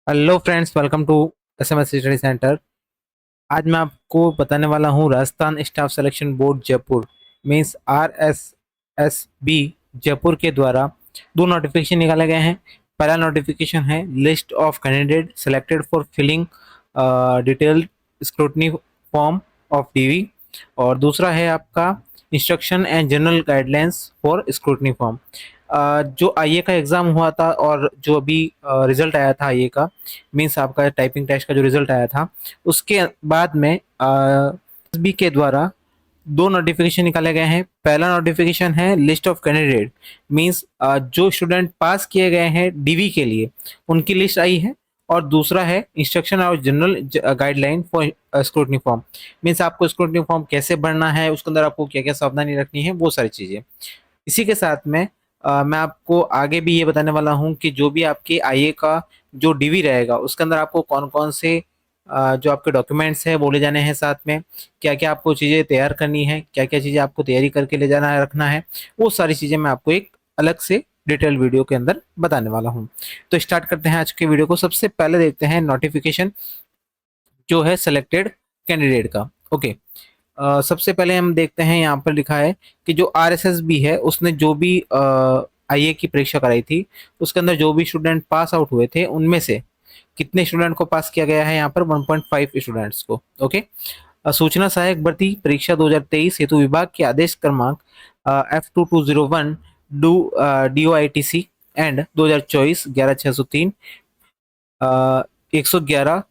Hello friends, welcome to SMS study centre. आज मैं आपको बताने वाला हूँ Rajasthan staff selection board Jaipur means RSSB Jaipur के द्वारा दो नोटिफिकेशन निकाले गए हैं। पहला नोटिफिकेशन है list of candidate selected for filling detailed scrutiny form of DV, और दूसरा है आपका instruction and general guidelines for scrutiny form. जो आईए का एग्ज़ाम हुआ था और जो अभी रिजल्ट आया था आईए का, मीन्स आपका टाइपिंग टेस्ट का जो रिजल्ट आया था, उसके बाद में एसबी के द्वारा दो नोटिफिकेशन निकाले गए हैं। पहला नोटिफिकेशन है लिस्ट ऑफ कैंडिडेट, मीन्स जो स्टूडेंट पास किए गए हैं डीवी के लिए उनकी लिस्ट आई है। और दूसरा है इंस्ट्रक्शन और general guideline for scrutiny form, means आपको स्क्रूटनी फॉर्म कैसे भरना है, उसके अंदर आपको क्या क्या सावधानी रखनी है, वो सारी चीज़ें। इसी के साथ में मैं आपको आगे भी ये बताने वाला हूँ कि जो भी आपके आईए का जो डीवी रहेगा उसके अंदर आपको कौन कौन से जो आपके डॉक्यूमेंट्स हैं वो ले जाने हैं, साथ में क्या क्या आपको चीज़ें तैयार करनी है, क्या क्या चीज़ें आपको तैयारी करके ले जाना है, रखना है, वो सारी चीज़ें मैं आपको एक अलग से डिटेल वीडियो के अंदर बताने वाला हूँ। तो स्टार्ट करते हैं आज के वीडियो को। सबसे पहले देखते हैं नोटिफिकेशन जो है सेलेक्टेड कैंडिडेट का। ओके, सबसे पहले हम देखते हैं, यहाँ पर लिखा है कि जो RSSB है उसने जो भी आईए की परीक्षा कराई थी उसके अंदर जो भी स्टूडेंट पास आउट हुए थे उनमें से कितने स्टूडेंट को पास किया गया है, यहाँ पर 1.5 स्टूडेंट्स को। ओके, सूचना सहायक भर्ती परीक्षा 2023 हेतु विभाग के आदेश क्रमांक F2201 DOITC एंड 2024 11603 111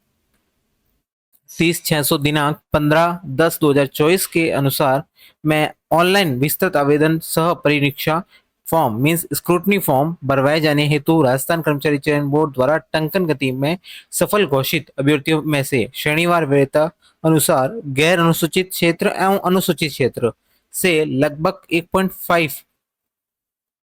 600 दिनांक 15/10/2024 के अनुसार मैं ऑनलाइन विस्तृत आवेदन सह परीक्षा फॉर्म मीन्स स्क्रूटनी फॉर्म भरवाए जाने हेतु राजस्थान कर्मचारी चयन बोर्ड द्वारा टंकन गति में सफल घोषित अभ्यर्थियों में से शनिवार वरीयता अनुसार गैर अनुसूचित क्षेत्र एवं अनुसूचित क्षेत्र से लगभग 1.5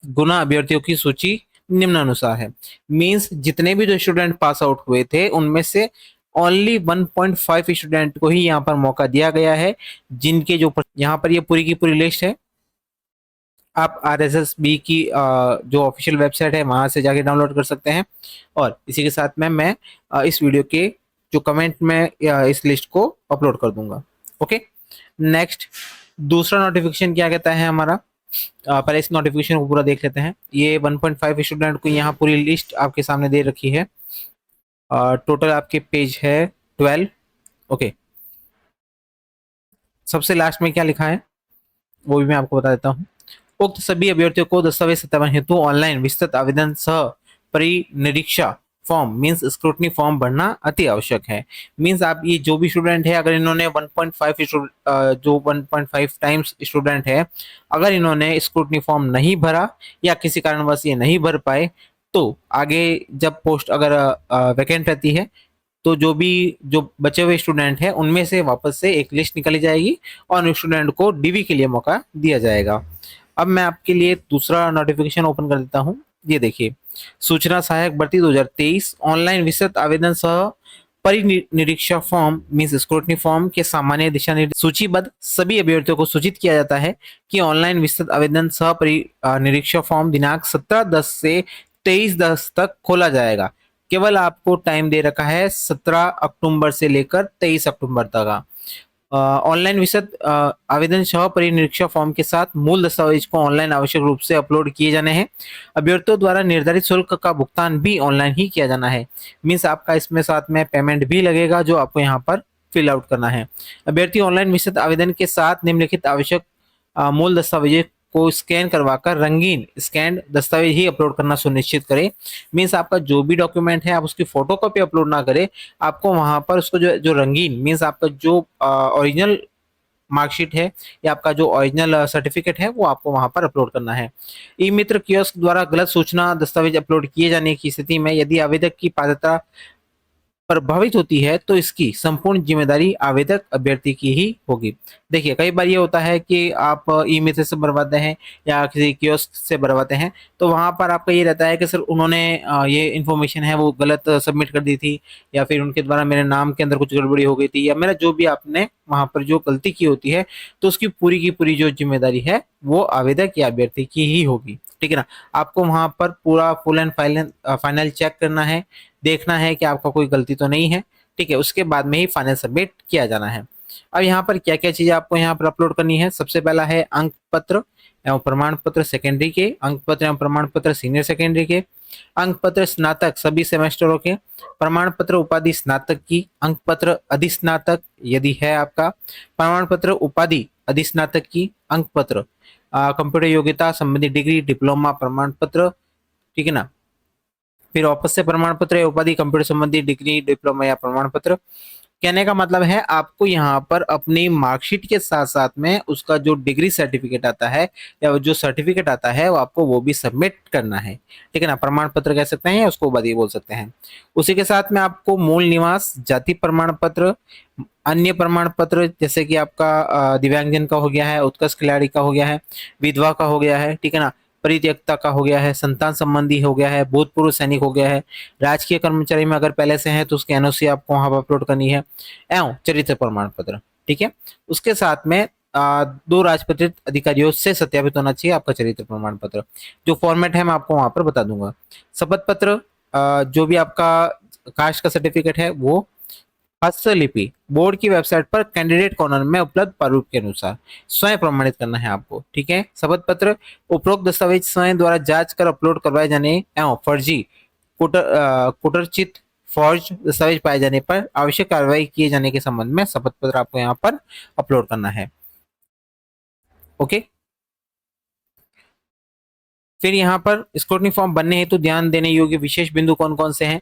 गुना अभ्यर्थियों की सूची निम्नानुसार है। मीन्स जितने भी जो स्टूडेंट पास आउट हुए थे उनमें से ओनली 1.5 स्टूडेंट को ही यहाँ पर मौका दिया गया है, जिनके जो यहाँ पर ये पूरी की पूरी लिस्ट है। आप RSSB की जो ऑफिशियल वेबसाइट है वहां से जाके डाउनलोड कर सकते हैं। और इसी के साथ में मैं इस वीडियो के जो कमेंट में इस लिस्ट को अपलोड कर दूंगा। ओके, नेक्स्ट दूसरा नोटिफिकेशन क्या कहता है हमारा। पहले इस नोटिफिकेशन को पूरा देख लेते हैं। ये 1.5 स्टूडेंट को यहाँ पूरी लिस्ट आपके सामने दे रखी है। टोटल आपके पेज है 12। ओके, सबसे लास्ट में क्या लिखा है वो भी मैं आपको बता देता हूँ। उक्त सभी अभ्यर्थियों को दस्तावेज सत्यापन हेतु ऑनलाइन विस्तृत आवेदन सह परिनिरीक्षा फॉर्म मींस स्क्रूटनी फॉर्म भरना अति आवश्यक है। मींस आप ये जो भी स्टूडेंट है, अगर इन्होंने 1.5 जो 1.5 टाइम्स स्टूडेंट है, अगर इन्होंने स्क्रूटनी फॉर्म नहीं भरा या किसी कारणवश ये नहीं भर पाए, तो आगे जब पोस्ट अगर वैकेंट रहती है तो जो बचे हुए स्टूडेंट हैं उनमें से वापस से एक लिस्ट निकाली जाएगी और उन स्टूडेंट को डीवी के लिए मौका दिया जाएगा। अब मैं आपके लिए दूसरा नोटिफिकेशन ओपन कर देता हूँ। ये देखिए, सूचना सहायक भर्ती 2023 ऑनलाइन विस्तृत आवेदन सह परिनिरीक्षा फॉर्म मीन्स स्क्रूटनी फॉर्म के सामान्य दिशा निर्देश सूचीबद्ध सभी अभ्यर्थियों को सूचित किया जाता है कि ऑनलाइन विस्तृत आवेदन सह परिनिरीक्षा फॉर्म दिनांक 17/10 से 23/10 तक खोला जाएगा। केवल आपको टाइम दे रखा है 17 अक्टूबर से लेकर 23 अक्टूबर तक। ऑनलाइन विशद आवेदन सह परिनिरीक्षा फॉर्म के साथ मूल दस्तावेज को ऑनलाइन आवश्यक रूप से अपलोड किए जाने हैं। अभ्यर्थियों द्वारा निर्धारित शुल्क का भुगतान भी ऑनलाइन ही किया जाना है। मीन्स आपका इसमें साथ में पेमेंट भी लगेगा जो आपको यहाँ पर फिल आउट करना है। अभ्यर्थी ऑनलाइन विशद आवेदन के साथ निम्नलिखित आवश्यक मूल दस्तावेज को स्कैन करवाकर रंगीन स्कैन दस्तावेज ही अपलोड करना सुनिश्चित करें। मीन्स आपका जो भी डॉक्यूमेंट है आप उसकी फोटो कॉपी अपलोड ना करें, आपको वहां पर उसको जो रंगीन मीन्स आपका जो ओरिजिनल मार्कशीट है या आपका जो ओरिजिनल सर्टिफिकेट है वो आपको वहां पर अपलोड करना है। ई मित्र कियोस्क द्वारा गलत सूचना दस्तावेज अपलोड किए जाने की स्थिति में यदि आवेदक की पात्रता प्रभावित होती है तो इसकी संपूर्ण जिम्मेदारी आवेदक अभ्यर्थी की ही होगी। देखिए, कई बार ये होता है कि आप ई मेथड से भरवाते हैं या किसी कियोस्क से भरवाते हैं, तो वहां पर आपका ये रहता है कि सर उन्होंने ये इन्फॉर्मेशन है वो गलत सबमिट कर दी थी, या फिर उनके द्वारा मेरे नाम के अंदर कुछ गड़बड़ी हो गई थी, या मेरा जो भी आपने वहां पर जो गलती की होती है तो उसकी पूरी की पूरी जो जिम्मेदारी है वो आवेदक या अभ्यर्थी की ही होगी। ठीक है ना। आपको वहां पर पूरा फुल एंड फाइनल चेक करना है, देखना है कि आपका कोई गलती तो नहीं है, ठीक है। उसके बाद में ही फाइनल सबमिट किया जाना है। अब यहाँ पर क्या क्या चीजें आपको यहाँ पर अपलोड करनी है, सबसे पहला है अंक पत्र एवं प्रमाण पत्र सेकेंडरी के, अंक पत्र एवं प्रमाण पत्र सीनियर सेकेंडरी के, अंक पत्र स्नातक सभी सेमेस्टरों के, प्रमाण पत्र उपाधि स्नातक की, अंक पत्र अधिस्नातक यदि है आपका, प्रमाण पत्र उपाधि अधिस्नातक की, अंक पत्र कंप्यूटर योग्यता संबंधी डिग्री डिप्लोमा प्रमाण पत्र, ठीक है ना। फिर वापस से प्रमाण पत्र या उपाधि कंप्यूटर संबंधी डिग्री डिप्लोमा या प्रमाण पत्र। कहने का मतलब है आपको यहाँ पर अपनी मार्कशीट के साथ साथ में उसका जो डिग्री सर्टिफिकेट आता है या जो सर्टिफिकेट आता है वो आपको वो भी सबमिट करना है, ठीक है ना। प्रमाण पत्र कह सकते हैं या उसको उपाधि बोल सकते हैं। उसी के साथ में आपको मूल निवास, जाति प्रमाण पत्र, अन्य प्रमाण पत्र जैसे कि आपका दिव्यांगजन का हो गया है, उत्कर्ष खिलाड़ी का हो गया है, विधवा का हो गया है, ठीक है ना, परित्यक्ता का हो गया है, संतान संबंधी हो गया है, भूतपूर्व सैनिक हो गया है, राजकीय कर्मचारी में अगर पहले से है तो उसकी एनओसी आपको वहां पर अपलोड करनी है, एवं चरित्र प्रमाण पत्र, ठीक है। उसके साथ में दो राजपत्रित अधिकारियों से सत्यापित होना चाहिए आपका चरित्र प्रमाण पत्र। जो फॉर्मेट है मैं आपको वहां पर बता दूंगा। शपथ पत्र, जो भी आपका कास्ट का सर्टिफिकेट है वो, हस्तलिपि बोर्ड की वेबसाइट पर कैंडिडेट कॉर्नर में उपलब्ध प्रारूप के अनुसार स्वयं प्रमाणित करना है आपको, ठीक है। शपथ पत्र उपरोक्त दस्तावेज स्वयं द्वारा जांच कर अपलोड करवाए जाने एवं फर्जी कुटरचित फॉर्ज दस्तावेज पाए जाने पर आवश्यक कार्रवाई किए जाने के संबंध में शपथ पत्र आपको यहाँ पर अपलोड करना है। ओके। फिर यहाँ पर स्क्रूटनी फॉर्म बनने हेतु ध्यान देने योग्य विशेष बिंदु कौन कौन से हैं।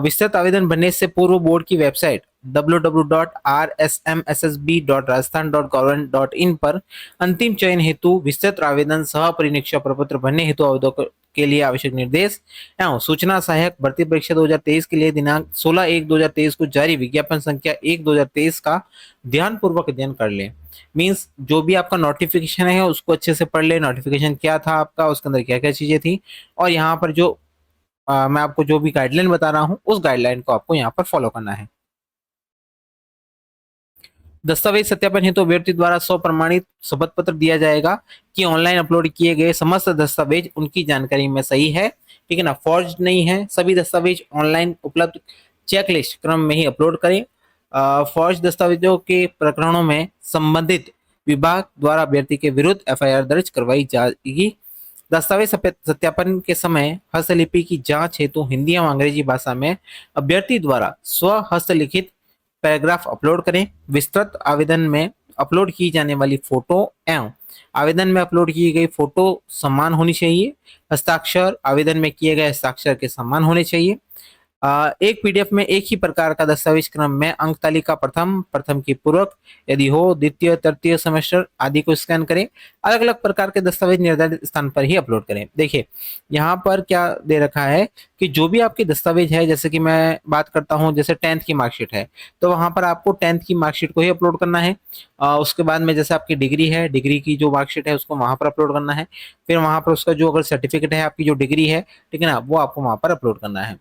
विस्तृत आवेदन भरने से पूर्व बोर्ड की वेबसाइट www.rsmssb.rajasthan.gov.in पर अंतिम चयन हेतु विस्तृत आवेदन सह परिनिरीक्षा प्रपत्र भरने हेतु आवेदकों के लिए आवश्यक निर्देश एवं सूचना सहायक भर्ती परीक्षा 2023 के लिए दिनांक 16/1/2023 को जारी विज्ञापन संख्या 1/2023 का ध्यान पूर्वक अध्ययन कर ले। मींस जो भी आपका नोटिफिकेशन है उसको अच्छे से पढ़ ले, नोटिफिकेशन क्या था आपका, उसके अंदर क्या क्या चीजें थी, और यहाँ पर जो मैं आपको जो भी गाइडलाइन बता रहा हूं उस गाइडलाइन को आपको यहाँ पर फॉलो करना है। दस्तावेज सत्यापन हेतु अभ्यर्थी द्वारा स्वप्रमाणित शपथ पत्र दिया जाएगा कि ऑनलाइन अपलोड किए गए समस्त दस्तावेज उनकी जानकारी में सही है, ठीक है ना, फॉर्ज नहीं है। सभी दस्तावेज ऑनलाइन उपलब्ध चेकलिस्ट क्रम में ही अपलोड करें। फॉर्ज दस्तावेजों के प्रकरणों में संबंधित विभाग द्वारा अभ्यर्थी के विरुद्ध एफआईआर दर्ज करवाई जाएगी। दस्तावेज सत्यापन के समय हस्तलिपि की जांच हेतु हिंदी एवं अंग्रेजी भाषा में अभ्यर्थी द्वारा स्व हस्तलिखित पैराग्राफ अपलोड करें। विस्तृत आवेदन में अपलोड की जाने वाली फोटो एवं आवेदन में अपलोड की गई फोटो समान होनी चाहिए। हस्ताक्षर आवेदन में किए गए हस्ताक्षर के समान होने चाहिए। एक पीडीएफ में एक ही प्रकार का दस्तावेज क्रम में अंक तालिका प्रथम, प्रथम की पूरक यदि हो, द्वितीय तृतीय सेमेस्टर आदि को स्कैन करें। अलग अलग प्रकार के दस्तावेज निर्धारित स्थान पर ही अपलोड करें। देखिए यहाँ पर क्या दे रखा है कि जो भी आपके दस्तावेज है, जैसे कि मैं बात करता हूँ, जैसे 10th की मार्कशीट है तो वहां पर आपको 10th की मार्कशीट को ही अपलोड करना है। उसके बाद में जैसे आपकी डिग्री है, डिग्री की जो मार्कशीट है उसको वहां पर अपलोड करना है। फिर वहां पर उसका जो अगर सर्टिफिकेट है, आपकी जो डिग्री है, ठीक है ना, वो आपको वहां पर अपलोड करना है।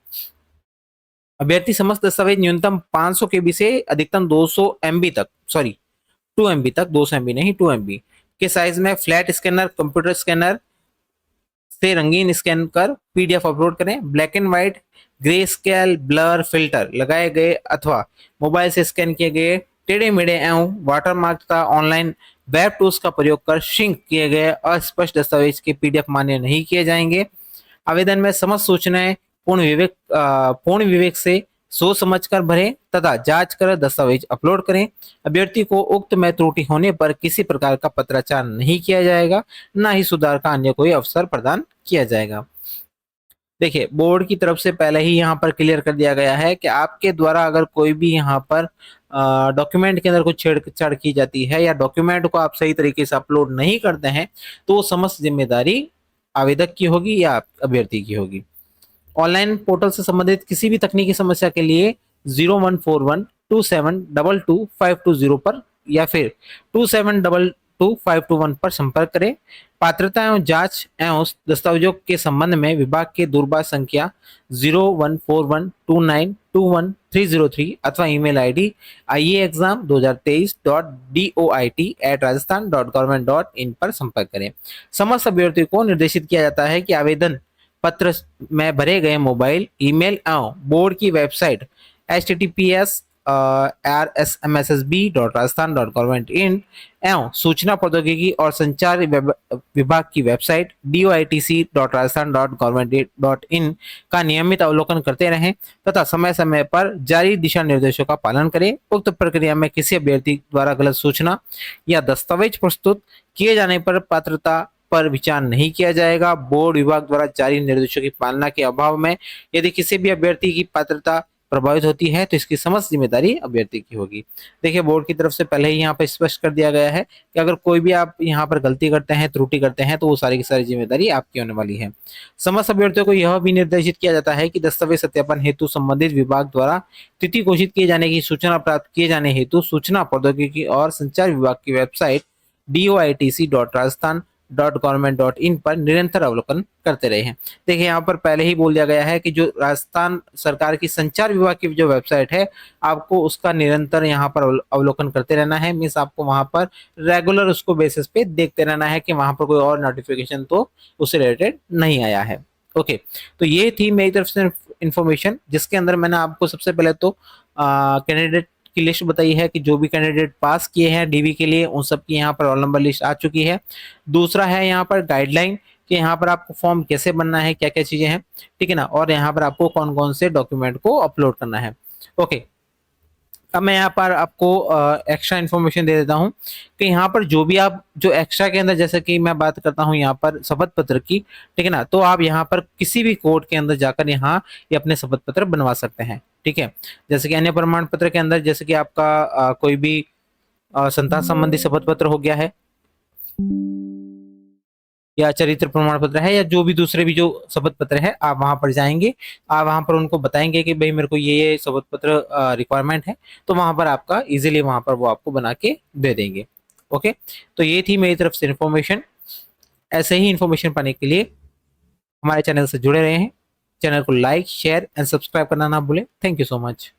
अभ्यर्थी समस्त दस्तावेज न्यूनतम 500 केबी से अधिकतम 200 एमबी तक, सॉरी 2 एमबी तक, 200 एमबी नहीं 2 एमबी के साइज में फ्लैट स्कैनर, कंप्यूटर स्कैनर से रंगीन स्कैन कर पीडीएफ अपलोड करें। Black and white, grey scale, blur, filter लगाए गए अथवा मोबाइल से स्कैन किए गए टेढ़े मेढ़े एवं वाटरमार्क का ऑनलाइन वेब टूल्स का प्रयोग कर श्रिंक किए गए अस्पष्ट दस्तावेज के पीडीएफ मान्य नहीं किए जाएंगे। आवेदन में समस्त सूचनाएं पूर्ण विवेक से सोच समझकर भरें तथा जांच कर दस्तावेज अपलोड करें। अभ्यर्थी को उक्त में त्रुटि होने पर किसी प्रकार का पत्राचार नहीं किया जाएगा, ना ही सुधार का अन्य कोई अवसर प्रदान किया जाएगा। देखिए बोर्ड की तरफ से पहले ही यहाँ पर क्लियर कर दिया गया है कि आपके द्वारा अगर कोई भी यहाँ पर डॉक्यूमेंट के अंदर कुछ छेड़छाड़ की जाती है या डॉक्यूमेंट को आप सही तरीके से अपलोड नहीं करते हैं तो वो समस्त जिम्मेदारी आवेदक की होगी या अभ्यर्थी की होगी। ऑनलाइन पोर्टल से संबंधित किसी भी तकनीकी समस्या के लिए 014127222520 पर या फिर 27222521 पर संपर्क करें। पात्रता एवं जांच एवं दस्तावेजों के संबंध में विभाग के दूरभाष संख्या 21303 अथवा ईमेल आईडी IEexam2023.doit@rajasthan.government.in पर संपर्क करें। समस्त अभ्यर्थियों को निर्देशित किया जाता है कि आवेदन पत्र में भरे गए मोबाइल, ईमेल एवं बोर्ड की वेबसाइट https://rsmssb.rajasthan.government.in एवं सूचना प्रौद्योगिकी और संचार विभाग की वेबसाइट doitc.rajasthan.government.in का नियमित अवलोकन करते रहें तथा समय समय पर जारी दिशा निर्देशों का पालन करें। उक्त प्रक्रिया में किसी अभ्यर्थी द्वारा गलत सूचना या दस्तावेज प्रस्तुत किए जाने पर पात्रता पर विचार नहीं किया जाएगा। बोर्ड विभाग द्वारा जारी निर्देशों की पालना के अभाव में यदि किसी भी अभ्यर्थी की पात्रता प्रभावित होती है तो इसकी समस्त जिम्मेदारी अभ्यर्थी की होगी। देखिए, बोर्ड की तरफ से पहले ही यहाँ पर स्पष्ट कर दिया गया है कि अगर कोई भी आप यहाँ पर गलती करते हैं, त्रुटि करते हैं, तो वो सारी की सारी जिम्मेदारी आपकी होने वाली है। समस्त अभ्यर्थियों को यह भी निर्देशित किया जाता है कि दस्तावेज सत्यापन हेतु संबंधित विभाग द्वारा तिथि घोषित किए जाने की सूचना प्राप्त किए जाने हेतु सूचना प्रौद्योगिकी और संचार विभाग की वेबसाइट doitc.rajasthan.government.in पर निरंतर अवलोकन करते रहे हैं। देखिए, यहाँ पर पहले ही बोल दिया गया है कि जो राजस्थान सरकार की संचार विभाग की जो वेबसाइट है, आपको उसका निरंतर यहाँ पर अवलोकन करते रहना है। मीन्स आपको वहां पर रेगुलर उसको बेसिस पे देखते रहना है कि वहां पर कोई और नोटिफिकेशन तो उससे रिलेटेड नहीं आया है। ओके, तो ये थी मेरी तरफ से इंफॉर्मेशन, जिसके अंदर मैंने आपको सबसे पहले तो कैंडिडेट की लिस्ट बताई है कि जो भी कैंडिडेट पास किए हैं डीवी के लिए उन सब की यहाँ पर रोल नंबर लिस्ट आ चुकी है। दूसरा है यहाँ पर गाइडलाइन कि यहाँ पर आपको फॉर्म कैसे बनना है, क्या क्या चीजें हैं, ठीक है ना, और यहाँ पर आपको कौन कौन से डॉक्यूमेंट को अपलोड करना है। ओके, अब मैं यहाँ पर आपको एक्स्ट्रा इन्फॉर्मेशन दे देता हूँ कि यहाँ पर जो भी आप जो एक्स्ट्रा के अंदर, जैसे कि मैं बात करता हूँ यहाँ पर शपथ पत्र की, ठीक है ना, तो आप यहाँ पर किसी भी कोर्ट के अंदर जाकर यहाँ ये अपने शपथ पत्र बनवा सकते हैं। ठीक है, जैसे कि अन्य प्रमाण पत्र के अंदर जैसे कि आपका कोई भी संतान संबंधी शपथ पत्र हो गया है, या चरित्र प्रमाण पत्र है, या जो भी दूसरे भी जो शपथ पत्र है, आप वहां पर जाएंगे, आप वहां पर उनको बताएंगे कि भाई मेरे को ये शपथ पत्र रिक्वायरमेंट है, तो वहां पर आपका इजीली वहां पर वो आपको बना के दे देंगे। ओके, तो ये थी मेरी तरफ से इन्फॉर्मेशन। ऐसे ही इन्फॉर्मेशन पाने के लिए हमारे चैनल से जुड़े रहे हैं। चैनल को लाइक, शेयर एंड सब्सक्राइब करना ना भूलें। Thank you so much.